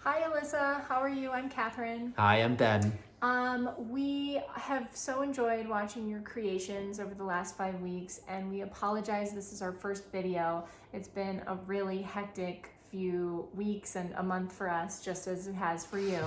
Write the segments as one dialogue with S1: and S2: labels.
S1: Hi, Alyssa. How are you? I'm Katherine.
S2: Hi, I'm Ben.
S1: We have so enjoyed watching your creations over the last 5 weeks, and we apologize. This is our first video. It's been a really hectic few weeks and a month for us, just as it has for you.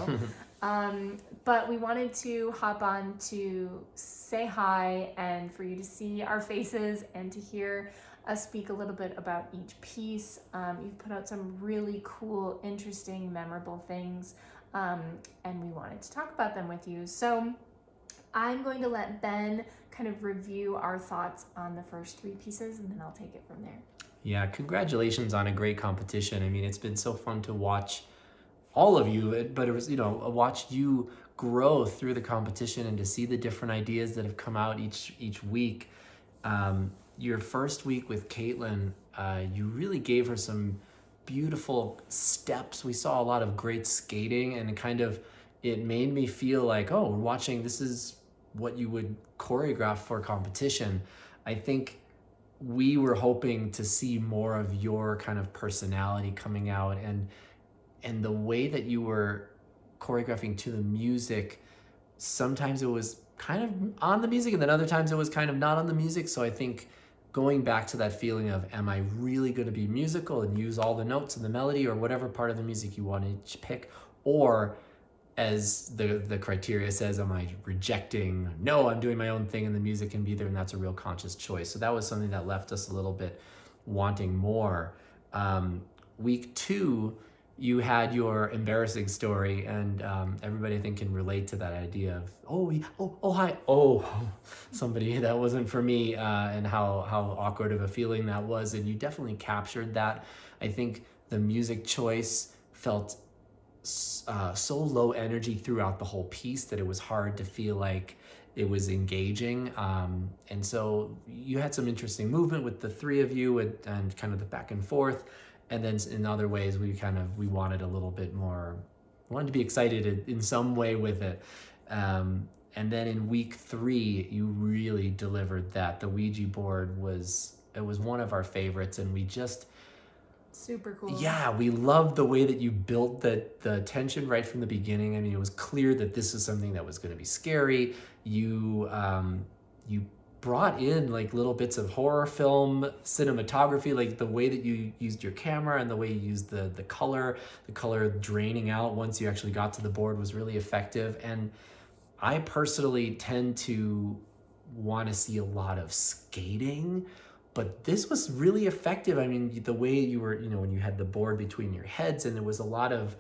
S1: But we wanted to hop on to say hi and for you to see our faces and to hear us speak a little bit about each piece. You've put out some really cool, interesting, memorable things, and we wanted to talk about them with you. So I'm going to let Ben kind of review our thoughts on the first three pieces, and then I'll take it from there.
S2: Yeah, congratulations on a great competition. I mean, it's been so fun to watch all of you, but it was, watch you grow through the competition and to see the different ideas that have come out each week. Your first week with Caitlin, you really gave her some beautiful steps. We saw a lot of great skating, and it made me feel like, oh, we're watching, this is what you would choreograph for competition. I think we were hoping to see more of your kind of personality coming out, and the way that you were choreographing to the music. Sometimes it was kind of on the music, and then other times it was kind of not on the music. So I think going back to that feeling of, am I really going to be musical and use all the notes and the melody or whatever part of the music you want to pick? Or as the criteria says, am I rejecting, no, I'm doing my own thing and the music can be there, and that's a real conscious choice. So that was something that left us a little bit wanting more. Week two, you had your embarrassing story, and everybody I think can relate to that idea of, hi, somebody that wasn't for me, and how awkward of a feeling that was. And you definitely captured that. I think the music choice felt so low energy throughout the whole piece that it was hard to feel like it was engaging. And so you had some interesting movement with the three of you, and kind of the back and forth. And then in other ways, we wanted a little bit more, wanted to be excited in some way with it. And then in week three, you really delivered that. The Ouija board was one of our favorites, and we just,
S1: super cool.
S2: yeah, we loved the way that you built the tension right from the beginning. I mean, it was clear that this is something that was going to be scary. You brought in like little bits of horror film cinematography, like the way that you used your camera and the way you used the color draining out once you actually got to the board was really effective. And I personally tend to want to see a lot of skating, but this was really effective. I mean, the way you were, when you had the board between your heads, and there was a lot of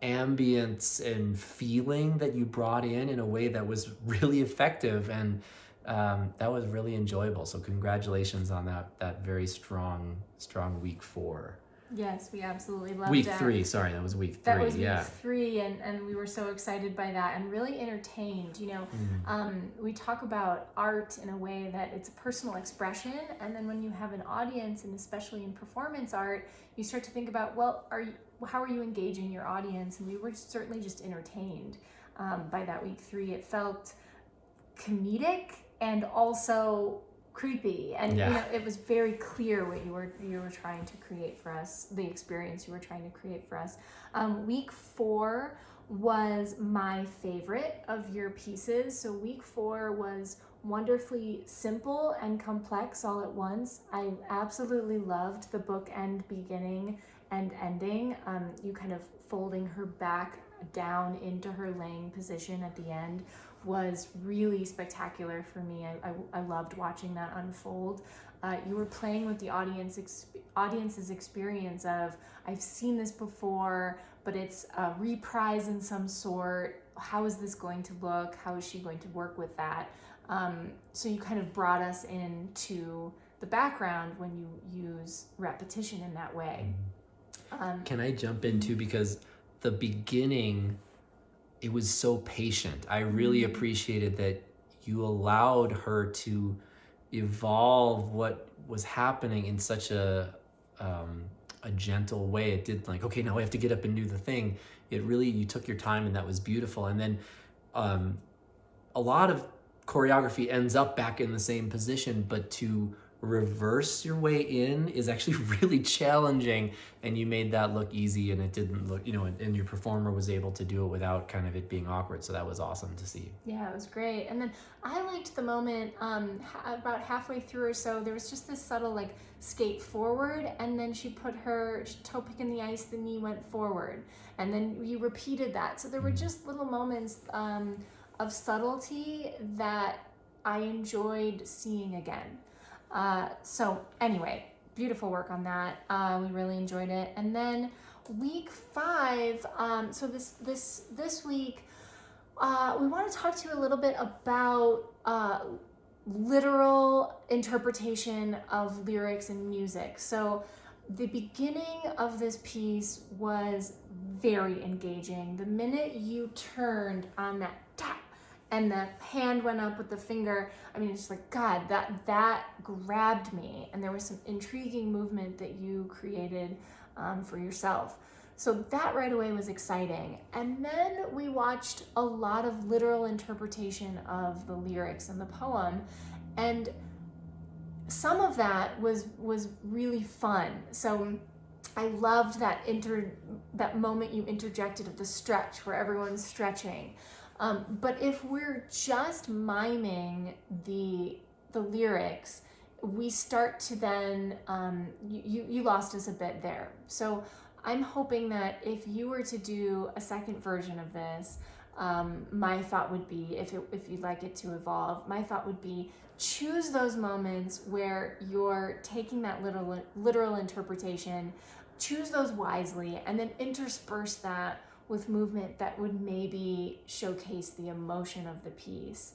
S2: ambience and feeling that you brought in a way that was really effective, and that was really enjoyable. So congratulations on that very strong week four.
S1: Yes, we absolutely loved
S2: Week
S1: it.
S2: three, sorry, that was week three.
S1: That was week
S2: yeah.
S1: 3, and we were so excited by that and really entertained. We talk about art in a way that it's a personal expression, and then when you have an audience, and especially in performance art, you start to think about, well, how are you engaging your audience? And we were certainly just entertained by that week 3. It felt comedic and also creepy, and it was very clear what you were trying to create for us, the experience you were trying to create for us. Week 4 was my favorite of your pieces. So week 4 was wonderfully simple and complex all at once. I absolutely loved the bookend beginning and ending. You kind of folding her back down into her laying position at the end was really spectacular for me. I loved watching that unfold. You were playing with the audience's experience of, I've seen this before, but it's a reprise in some sort. How is this going to look? How is she going to work with that? So you kind of brought us into the background when you use repetition in that way.
S2: Can I jump in too? Because the beginning, it was so patient. I really appreciated that you allowed her to evolve what was happening in such a gentle way. It did, like, okay, now I have to get up and do the thing. It really, you took your time, and that was beautiful. And then a lot of choreography ends up back in the same position, but to reverse your way in is actually really challenging, and you made that look easy, and it didn't look, and your performer was able to do it without kind of it being awkward. So that was awesome to see.
S1: Yeah, it was great. And then I liked the moment about halfway through or so, there was just this subtle like skate forward, and then she put her toe pick in the ice, the knee went forward, and then you repeated that. So there were just little moments of subtlety that I enjoyed seeing again. So anyway, beautiful work on that. We really enjoyed it. And then week 5, so this week, we want to talk to you a little bit about literal interpretation of lyrics and music. So the beginning of this piece was very engaging. The minute you turned on that tap and the hand went up with the finger, I mean, it's just like, God, that grabbed me. And there was some intriguing movement that you created for yourself. So that right away was exciting. And then we watched a lot of literal interpretation of the lyrics in the poem. And some of that was really fun. So I loved that moment you interjected of the stretch where everyone's stretching. But if we're just miming the lyrics, we start to then, you lost us a bit there. So I'm hoping that if you were to do a second version of this, my thought would be, if you'd like it to evolve, my thought would be choose those moments where you're taking that literal interpretation, choose those wisely, and then intersperse that with movement that would maybe showcase the emotion of the piece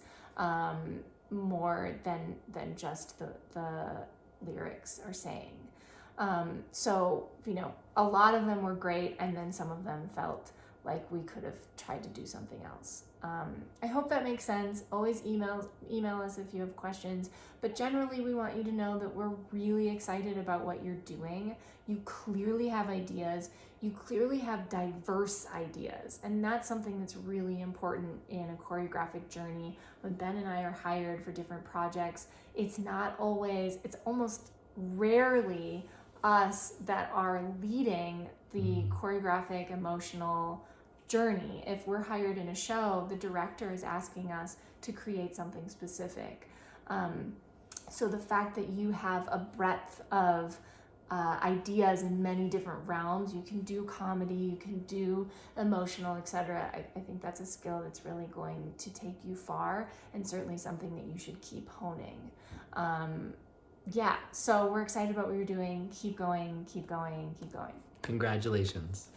S1: more than just the lyrics are saying. So, a lot of them were great, and then some of them felt like we could have tried to do something else. I hope that makes sense. Always email us if you have questions, but generally we want you to know that we're really excited about what you're doing. You clearly have ideas. You clearly have diverse ideas, and that's something that's really important in a choreographic journey. When Ben and I are hired for different projects, it's almost rarely us that are leading the choreographic emotional journey. If we're hired in a show, the director is asking us to create something specific. So the fact that you have a breadth of ideas in many different realms, you can do comedy, you can do emotional, etc. I think that's a skill that's really going to take you far, and certainly something that you should keep honing. So we're excited about what you're doing. Keep going, keep going, keep going.
S2: Congratulations.